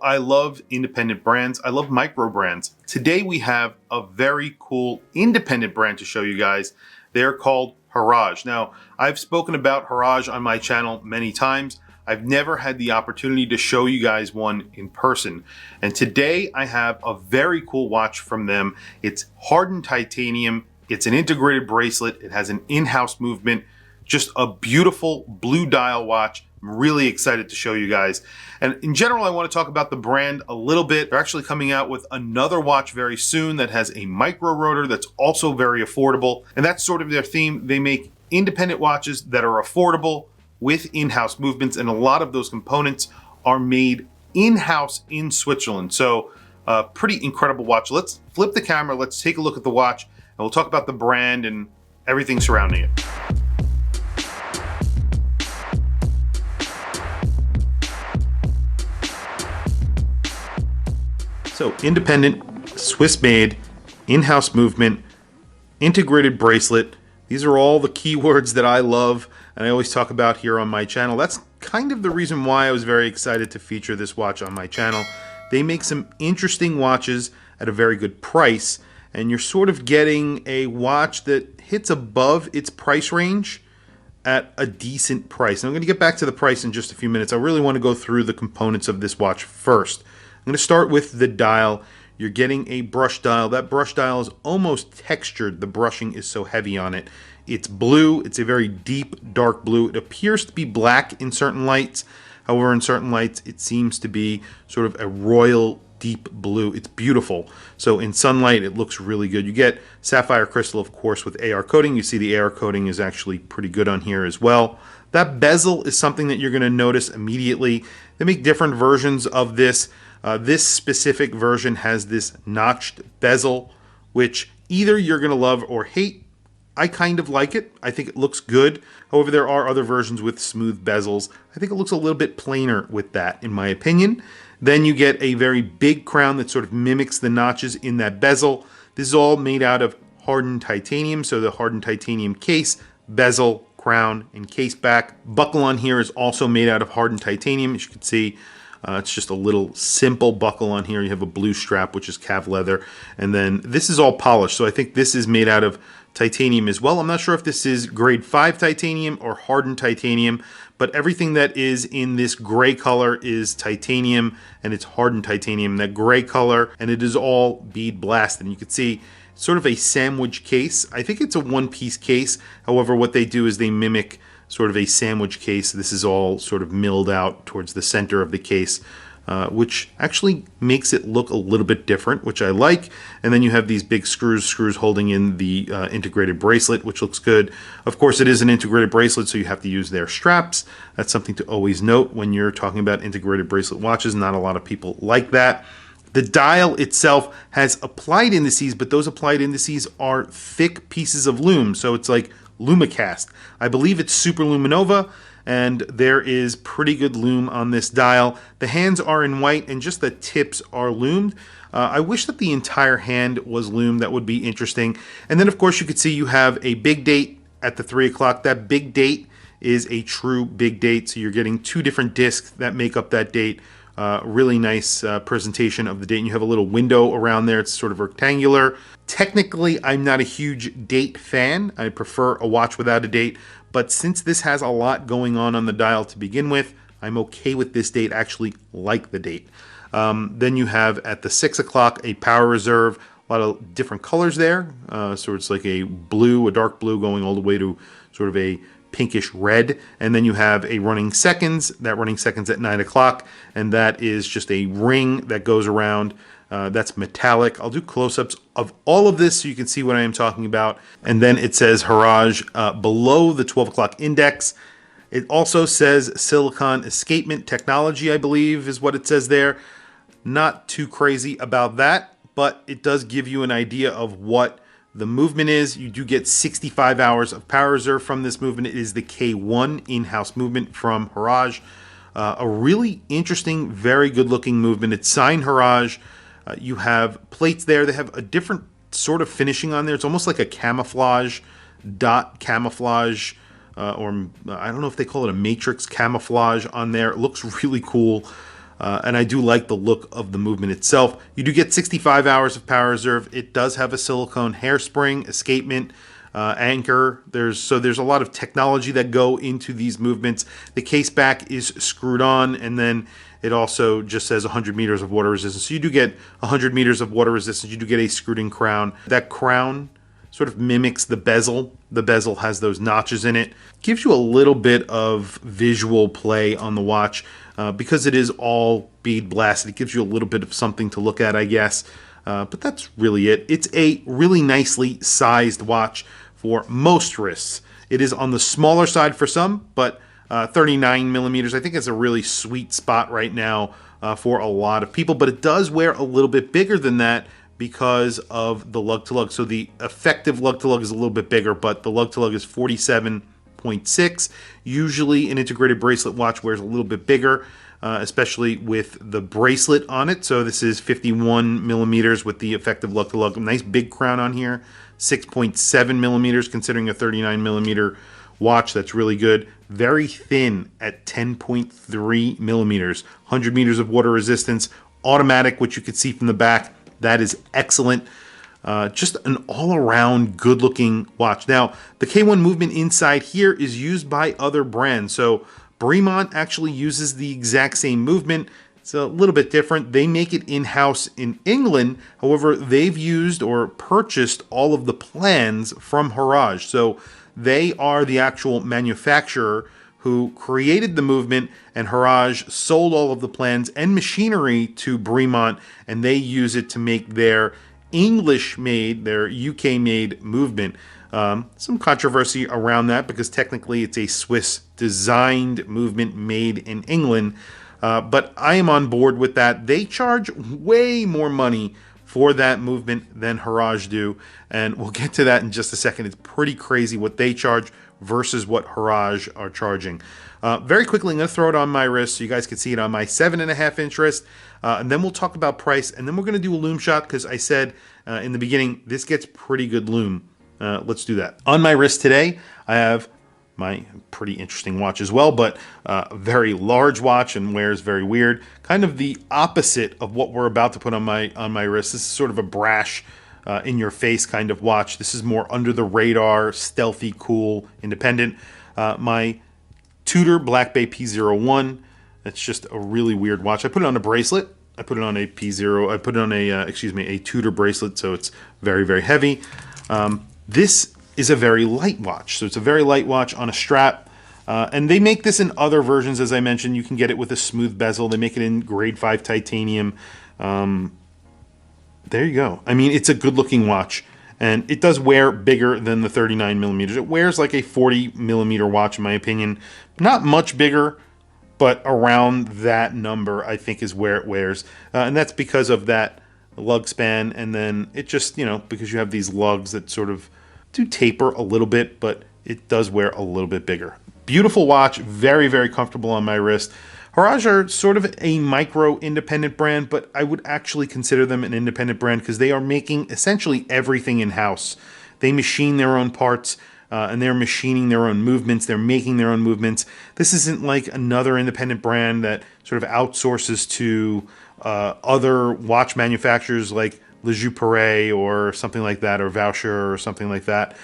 I love independent brands. I love micro brands. Today we have a very cool independent brand to show you guys. They're called Horage. Now, I've spoken about Horage on my channel many times. I've never had the opportunity to show you guys one in person. And today I have a very cool watch from them. It's hardened titanium. It's an integrated bracelet. It has an in-house movement. Just a beautiful blue dial watch. I'm really excited to show you guys. And in general, I want to talk about the brand a little bit. They're actually coming out with another watch very soon that has a micro rotor that's also very affordable. And that's sort of their theme. They make independent watches that are affordable with in-house movements, and a lot of those components are made in-house in Switzerland. So pretty incredible watch. Let's flip the camera. Let's take a look at the watch, and we'll talk about the brand and everything surrounding it. So independent, Swiss-made, in-house movement, integrated bracelet. These are all the keywords that I love and I always talk about here on my channel. That's kind of the reason why I was very excited to feature this watch on my channel. They make some interesting watches at a very good price, and you're sort of getting a watch that hits above its price range at a decent price. And I'm going to get back to the price in just a few minutes. I really want to go through the components of this watch first. I'm going to start with the dial. You're getting a brush dial. That brush dial is almost textured. The brushing is so heavy on it. It's blue. It's a very deep, dark blue. It appears to be black in certain lights. However, in certain lights, it seems to be sort of a royal deep blue. It's beautiful. So in sunlight, it looks really good. You get sapphire crystal, of course, with AR coating. You see the AR coating is actually pretty good on here as well. That bezel is something that you're going to notice immediately. They make different versions of this. This specific version has this notched bezel, which either you're going to love or hate. I kind of like it. I think it looks good. However, there are other versions with smooth bezels. I think it looks a little bit plainer with that, in my opinion. Then you get a very big crown that sort of mimics the notches in that bezel. This is all made out of hardened titanium. So the hardened titanium case, bezel, crown, and case back. Buckle on here is also made out of hardened titanium. As you can see, it's just a little simple buckle on here. You have a blue strap, which is calf leather. And then this is all polished. So I think this is made out of titanium as well. I'm not sure if this is grade 5 titanium or hardened titanium, but everything that is in this gray color is titanium, and it's hardened titanium, that gray color, and it is all bead blasted. And you can see sort of a sandwich case. I think it's a one-piece case. However, what they do is they mimic sort of a sandwich case. This is all sort of milled out towards the center of the case, which actually makes it look a little bit different, which I like. And then you have these big screws holding in the integrated bracelet, which looks good. Of course, it is an integrated bracelet, so you have to use their straps. That's something to always note when you're talking about integrated bracelet watches. Not a lot of people like that. The dial itself has applied indices, but those applied indices are thick pieces of loom. So it's like Lumicast. I believe it's Super Luminova, and there is pretty good loom on this dial. The hands are in white, and just the tips are loomed. I wish that the entire hand was loomed. That would be interesting. And then, of course, you could see you have a big date at the 3 o'clock. That big date is a true big date, so you're getting 2 different discs that make up that date. Really nice presentation of the date. And you have a little window around there. It's sort of rectangular. Technically, I'm not a huge date fan. I prefer a watch without a date. But since this has a lot going on the dial to begin with, I'm okay with this date. I actually like the date. Then you have at the 6 o'clock a power reserve. A lot of different colors there. So it's like a blue, a dark blue going all the way to sort of a pinkish red, and then you have a running seconds. That running seconds at 9 o'clock, and that is just a ring that goes around. That's metallic. I'll do close-ups of all of this so you can see what I am talking about. And then it says Horage below the 12 o'clock index. It also says silicon escapement technology, I believe is what it says there. Not too crazy about that, but it does give you an idea of what the movement is. You do get 65 hours of power reserve from this movement. It is the K1 in-house movement from Horage. A really interesting, very good looking movement. It's signed Horage. You have plates there. They have a different sort of finishing on there. It's almost like a camouflage, dot camouflage, or I don't know if they call it a matrix camouflage on there. It looks really cool. and I do like the look of the movement itself. You do get 65 hours of power reserve. It does have a silicone hairspring, escapement, anchor. There's a lot of technology that go into these movements. The case back is screwed on, and then it also just says 100 meters of water resistance. So you do get 100 meters of water resistance. You do get a screwed in crown. That crown sort of mimics the bezel. The bezel has those notches in it. Gives you a little bit of visual play on the watch because it is all bead blasted. It gives you a little bit of something to look at, I guess. But that's really it. It's a really nicely sized watch for most wrists. It is on the smaller side for some, but 39 millimeters, I think it's a really sweet spot right now for a lot of people. But it does wear a little bit bigger than that because of the lug to lug. So the effective lug to lug is a little bit bigger, but the lug to lug is 47.6. Usually an integrated bracelet watch wears a little bit bigger, especially with the bracelet on it. So this is 51 millimeters with the effective lug to lug. A nice big crown on here, 6.7 millimeters considering a 39 millimeter watch. That's really good. Very thin at 10.3 millimeters. 100 meters of water resistance, automatic, which you can see from the back. That is excellent. Just an all-around good-looking watch. Now, the K1 movement inside here is used by other brands. So Bremont actually uses the exact same movement. It's a little bit different. They make it in-house in England. However, they've used or purchased all of the plans from Horage. So they are the actual manufacturer who created the movement, and Horage sold all of the plans and machinery to Bremont, and they use it to make their English-made, their UK-made movement. Some controversy around that because technically it's a Swiss-designed movement made in England, but I am on board with that. They charge way more money for that movement than Horage do, and we'll get to that in just a second. It's pretty crazy what they charge versus what Horage are charging. Very quickly, I'm going to throw it on my wrist so you guys can see it on my 7.5-inch wrist, and then we'll talk about price, and then we're going to do a loom shot because I said in the beginning, this gets pretty good loom. Let's do that. On my wrist today, I have my pretty interesting watch as well, but a very large watch and wears very weird. Kind of the opposite of what we're about to put on my wrist. This is sort of a brash, in your face kind of watch. This is more under the radar, stealthy, cool, independent. My Tudor Black Bay P01. That's just a really weird watch. I put it on a bracelet. I put it on a P0. I put it on a Tudor bracelet, so it's very, very heavy. This is a very light watch. So it's a very light watch on a strap. And they make this in other versions, as I mentioned. You can get it with a smooth bezel. They make it in grade 5 titanium. There you go. I mean, it's a good-looking watch. And it does wear bigger than the 39 millimeters. It wears like a 40 millimeter watch, in my opinion. Not much bigger, but around that number, I think, is where it wears. And that's because of that lug span. And then it just, because you have these lugs that sort of do taper a little bit, but it does wear a little bit bigger. Beautiful watch, very, very comfortable on my wrist. Horage are sort of a micro independent brand, but I would actually consider them an independent brand because they are making essentially everything in-house. They machine their own parts and they're machining their own movements. They're making their own movements. This isn't like another independent brand that sort of outsources to other watch manufacturers like Le Jeu Perret or something like that, or Voucher or something like that.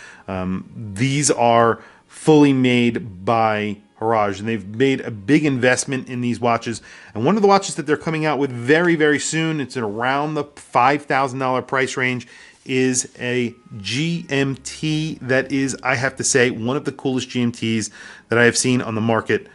These are fully made by Horage, and they've made a big investment in these watches. And one of the watches that they're coming out with very, very soon, it's at around the $5,000 price range, is a GMT that is, I have to say, one of the coolest GMTs that I have seen on the market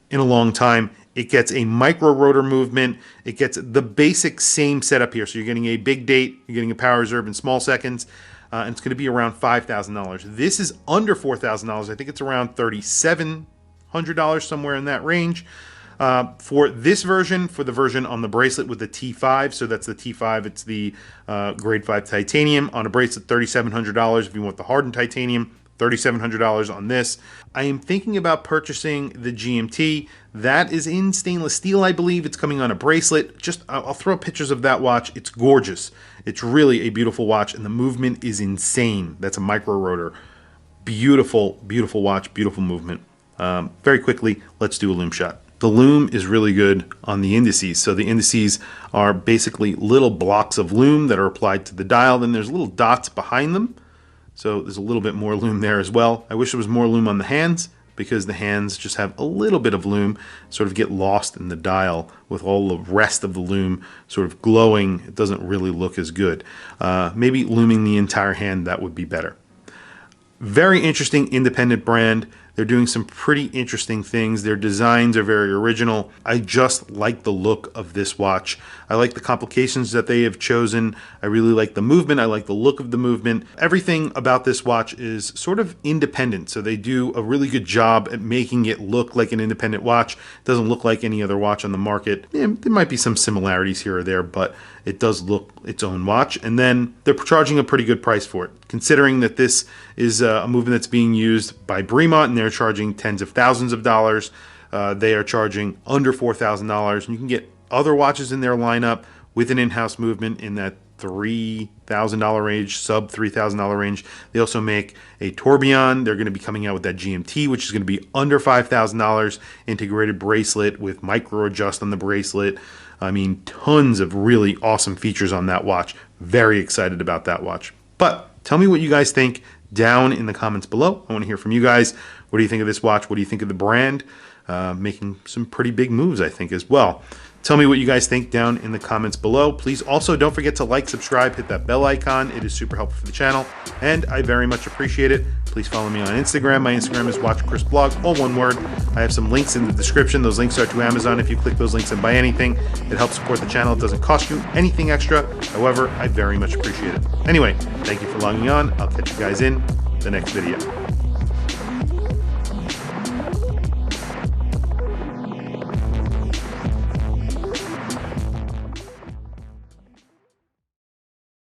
in a long time. It gets a micro rotor movement. It gets the basic same setup here. So you're getting a big date, you're getting a power reserve in small seconds, and it's going to be around $5,000. This is under $4,000. I think it's around $3,700, somewhere in that range. For this version, for the version on the bracelet with the T5, so that's the T5, it's the grade 5 titanium. On a bracelet, $3,700. If you want the hardened titanium, $3,700 on this. I am thinking about purchasing the GMT. That is in stainless steel, I believe. It's coming on a bracelet. I'll throw pictures of that watch. It's gorgeous. It's really a beautiful watch, and the movement is insane. That's a micro rotor. Beautiful, beautiful watch, beautiful movement. Very quickly, let's do a loom shot. The loom is really good on the indices. So the indices are basically little blocks of loom that are applied to the dial. Then there's little dots behind them. So there's a little bit more loom there as well. I wish there was more loom on the hands, because the hands just have a little bit of loom, sort of get lost in the dial with all the rest of the loom sort of glowing. It doesn't really look as good. Maybe looming the entire hand, that would be better. Very interesting independent brand. They're doing some pretty interesting things. Their designs are very original. I just like the look of this watch. I like the complications that they have chosen. I really like the movement. I like the look of the movement. Everything about this watch is sort of independent. So they do a really good job at making it look like an independent watch. It doesn't look like any other watch on the market. There might be some similarities here or there, but it does look its own watch. And then they're charging a pretty good price for it, considering that this is a movement that's being used by Bremont, and they're charging tens of thousands of dollars. They are charging under $4,000. And you can get other watches in their lineup with an in-house movement in that $3,000 range, sub $3,000 range. They also make a tourbillon. They're going to be coming out with that GMT, which is going to be under $5,000, integrated bracelet with micro adjust on the bracelet. I mean, tons of really awesome features on that watch. Very excited about that watch. But tell me what you guys think down in the comments below. I want to hear from you guys. What do you think of this watch? What do you think of the brand? Making some pretty big moves, I think, as well. Tell me what you guys think down in the comments below. Please also don't forget to like, subscribe, hit that bell icon. It is super helpful for the channel, and I very much appreciate it. Please follow me on Instagram. My Instagram is WatchChrisBlog, all one word. I have some links in the description. Those links are to Amazon. If you click those links and buy anything, it helps support the channel. It doesn't cost you anything extra. However, I very much appreciate it. Anyway, thank you for logging on. I'll catch you guys in the next video.